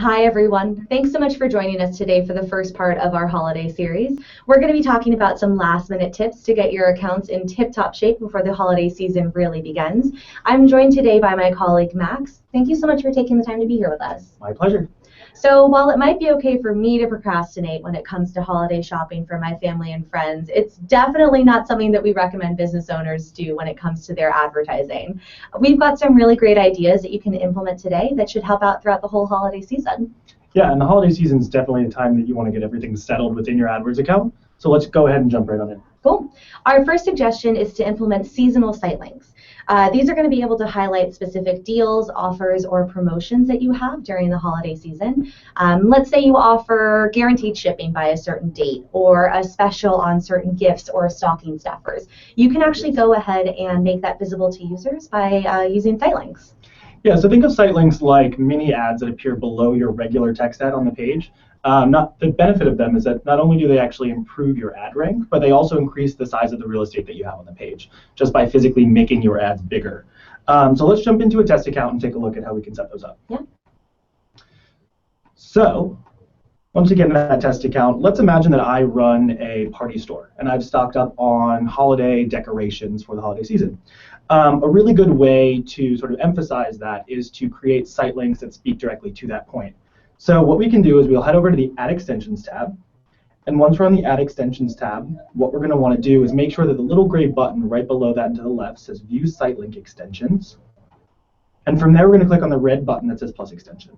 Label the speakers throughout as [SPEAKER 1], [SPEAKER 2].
[SPEAKER 1] Hi, everyone. Thanks so much for joining us today for the first part of our holiday series. We're going to be talking about some last-minute tips to get your accounts in tip-top shape before the holiday season really begins. I'm joined today by my colleague, Max. Thank you so much for taking the time to be here with us.
[SPEAKER 2] My pleasure.
[SPEAKER 1] So while it might be okay for me to procrastinate when it comes to holiday shopping for my family and friends, it's definitely not something that we recommend business owners do when it comes to their advertising. We've got some really great ideas that you can implement today that should help out throughout the whole holiday season.
[SPEAKER 2] Yeah, and the holiday season is definitely the time that you want to get everything settled within your AdWords account. So let's go ahead and jump right on in.
[SPEAKER 1] Cool. Our first suggestion is to implement seasonal site links. These are going to be able to highlight specific deals, offers, or promotions that you have during the holiday season. Let's say you offer guaranteed shipping by a certain date or a special on certain gifts or stocking stuffers. You can actually go ahead and make that visible to users by using site links.
[SPEAKER 2] Yeah, so think of site links like mini ads that appear below your regular text ad on the page. The benefit of them is that not only do they actually improve your ad rank, but they also increase the size of the real estate that you have on the page just by physically making your ads bigger. So let's jump into a test account and take a look at how we can set those up.
[SPEAKER 1] Yeah.
[SPEAKER 2] So once again, that test account, let's imagine that I run a party store and I've stocked up on holiday decorations for the holiday season. A really good way to sort of emphasize that is to create site links that speak directly to that point. So what we can do is we'll head over to the Ad Extensions tab. And once we're on the Ad Extensions tab, what we're going to want to do is make sure that the little gray button right below that and to the left says View Site Link Extensions. And from there, we're going to click on the red button that says Plus Extension.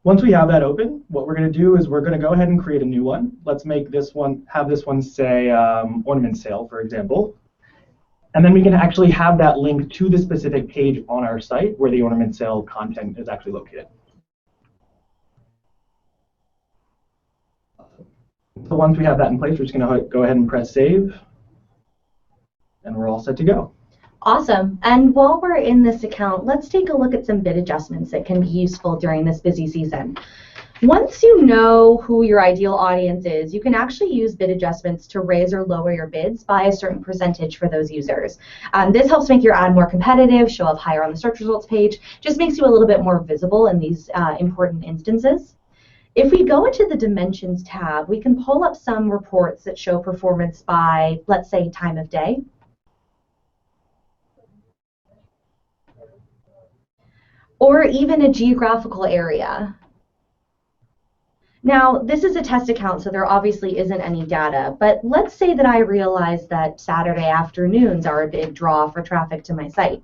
[SPEAKER 2] Once we have that open, what we're going to do is we're going to go ahead and create a new one. Let's make this one, have this one say Ornament Sale, for example. And then we can actually have that link to the specific page on our site where the ornament sale content is actually located. So once we have that in place, we're just going to go ahead and press save, and we're all set to go.
[SPEAKER 1] Awesome. And while we're in this account, let's take a look at some bid adjustments that can be useful during this busy season. Once you know who your ideal audience is, you can actually use bid adjustments to raise or lower your bids by a certain percentage for those users. This helps make your ad more competitive, show up higher on the search results page, just makes you a little bit more visible in these important instances. If we go into the Dimensions tab, we can pull up some reports that show performance by, let's say, time of day. Or even a geographical area. Now, this is a test account, so there obviously isn't any data, but let's say that I realize that Saturday afternoons are a big draw for traffic to my site.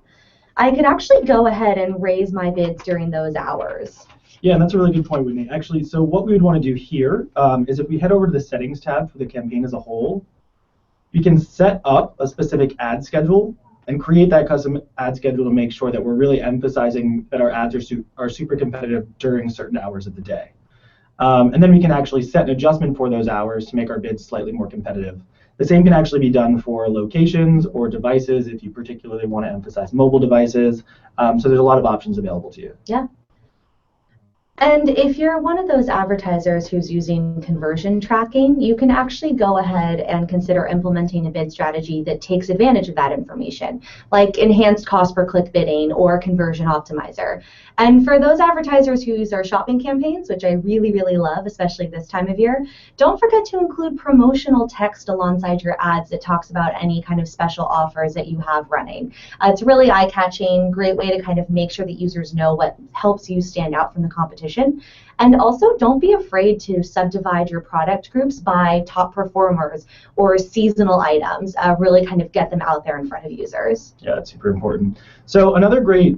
[SPEAKER 1] I could actually go ahead and raise my bids during those hours.
[SPEAKER 2] Yeah, and that's a really good point, Whitney. Actually, so what we would want to do here is if we head over to the Settings tab for the campaign as a whole, we can set up a specific ad schedule and create that custom ad schedule to make sure that we're really emphasizing that our ads are super competitive during certain hours of the day. And then we can actually set an adjustment for those hours to make our bids slightly more competitive. The same can actually be done for locations or devices if you particularly want to emphasize mobile devices. So there's a lot of options available to you.
[SPEAKER 1] Yeah. And if you're one of those advertisers who's using conversion tracking, you can actually go ahead and consider implementing a bid strategy that takes advantage of that information, like enhanced cost per click bidding or conversion optimizer. And for those advertisers who use our shopping campaigns, which I really, really love, especially this time of year, don't forget to include promotional text alongside your ads that talks about any kind of special offers that you have running. It's really eye-catching, great way to kind of make sure that users know what helps you stand out from the competition. And also, don't be afraid to subdivide your product groups by top performers or seasonal items. Really kind of get them out there in front of users.
[SPEAKER 2] Yeah, that's super important. So another great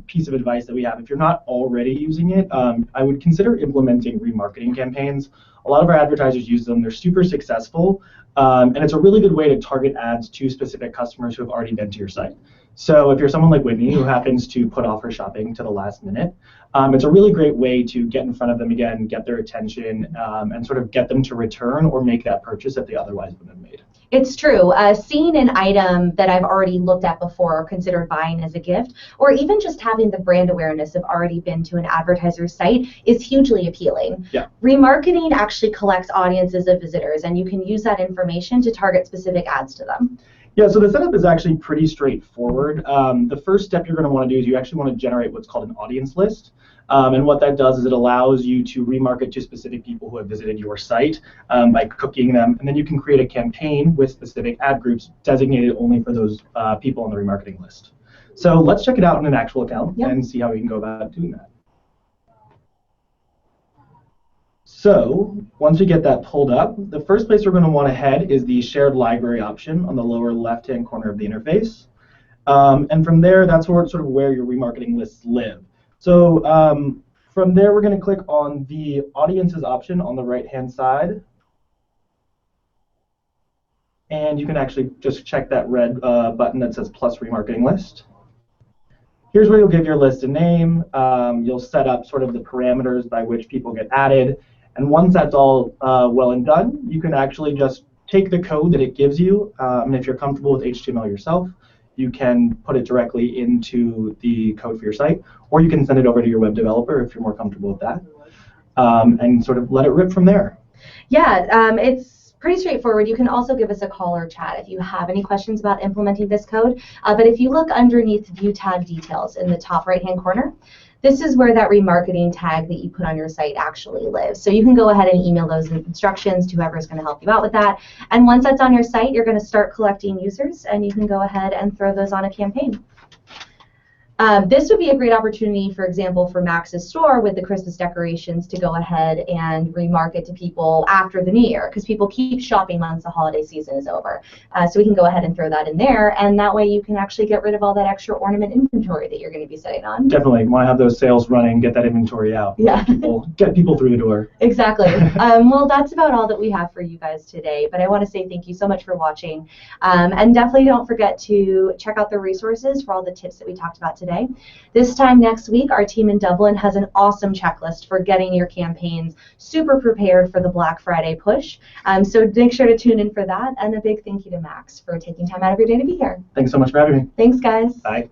[SPEAKER 2] piece of advice that we have, if you're not already using it, I would consider implementing remarketing campaigns. A lot of our advertisers use them. They're super successful. And it's a really good way to target ads to specific customers who have already been to your site. So if you're someone like Whitney who happens to put off her shopping to the last minute, it's a really great way to get in front of them again, get their attention, and sort of get them to return or make that purchase that they otherwise wouldn't have made.
[SPEAKER 1] It's true. Seeing an item that I've already looked at before or considered buying as a gift, or even just having the brand awareness of already been to an advertiser's site is hugely appealing.
[SPEAKER 2] Yeah.
[SPEAKER 1] Remarketing actually collects audiences of visitors, and you can use that information to target specific ads to them.
[SPEAKER 2] Yeah, so the setup is actually pretty straightforward. The first step you're going to want to do is you actually want to generate what's called an audience list. And what that does is it allows you to remarket to specific people who have visited your site by cooking them. And then you can create a campaign with specific ad groups designated only for those people on the remarketing list. So let's check it out in an actual account and see how we can go about doing that. So once we get that pulled up, the first place we're going to want to head is the shared library option on the lower left-hand corner of the interface. And from there, that's sort of where your remarketing lists live. So from there, we're going to click on the audiences option on the right-hand side. And you can actually just check that red button that says plus remarketing list. Here's where you'll give your list a name. You'll set up sort of the parameters by which people get added. And once that's all well and done, you can actually just take the code that it gives you. And if you're comfortable with HTML yourself, you can put it directly into the code for your site, or you can send it over to your web developer if you're more comfortable with that, and sort of let it rip from there.
[SPEAKER 1] Yeah, it's pretty straightforward. You can also give us a call or chat if you have any questions about implementing this code. But if you look underneath View Tag Details in the top right-hand corner, this is where that remarketing tag that you put on your site actually lives. So you can go ahead and email those instructions to whoever's going to help you out with that. And once that's on your site, you're going to start collecting users, and you can go ahead and throw those on a campaign. This would be a great opportunity, for example, for Max's store with the Christmas decorations to go ahead and remarket to people after the new year, because people keep shopping once the holiday season is over. So we can go ahead and throw that in there, and that way you can actually get rid of all that extra ornament inventory that you're going to be sitting on.
[SPEAKER 2] Definitely want to have those sales running, get that inventory out.
[SPEAKER 1] Yeah.
[SPEAKER 2] Get people through the door.
[SPEAKER 1] Exactly. Well, that's about all that we have for you guys today, but I want to say thank you so much for watching. And definitely don't forget to check out the resources for all the tips that we talked about today. This time next week, our team in Dublin has an awesome checklist for getting your campaigns super prepared for the Black Friday push. So make sure to tune in for that, and a big thank you to Max for taking time out of your day to be here.
[SPEAKER 2] Thanks so much for having me.
[SPEAKER 1] Thanks, guys.
[SPEAKER 2] Bye.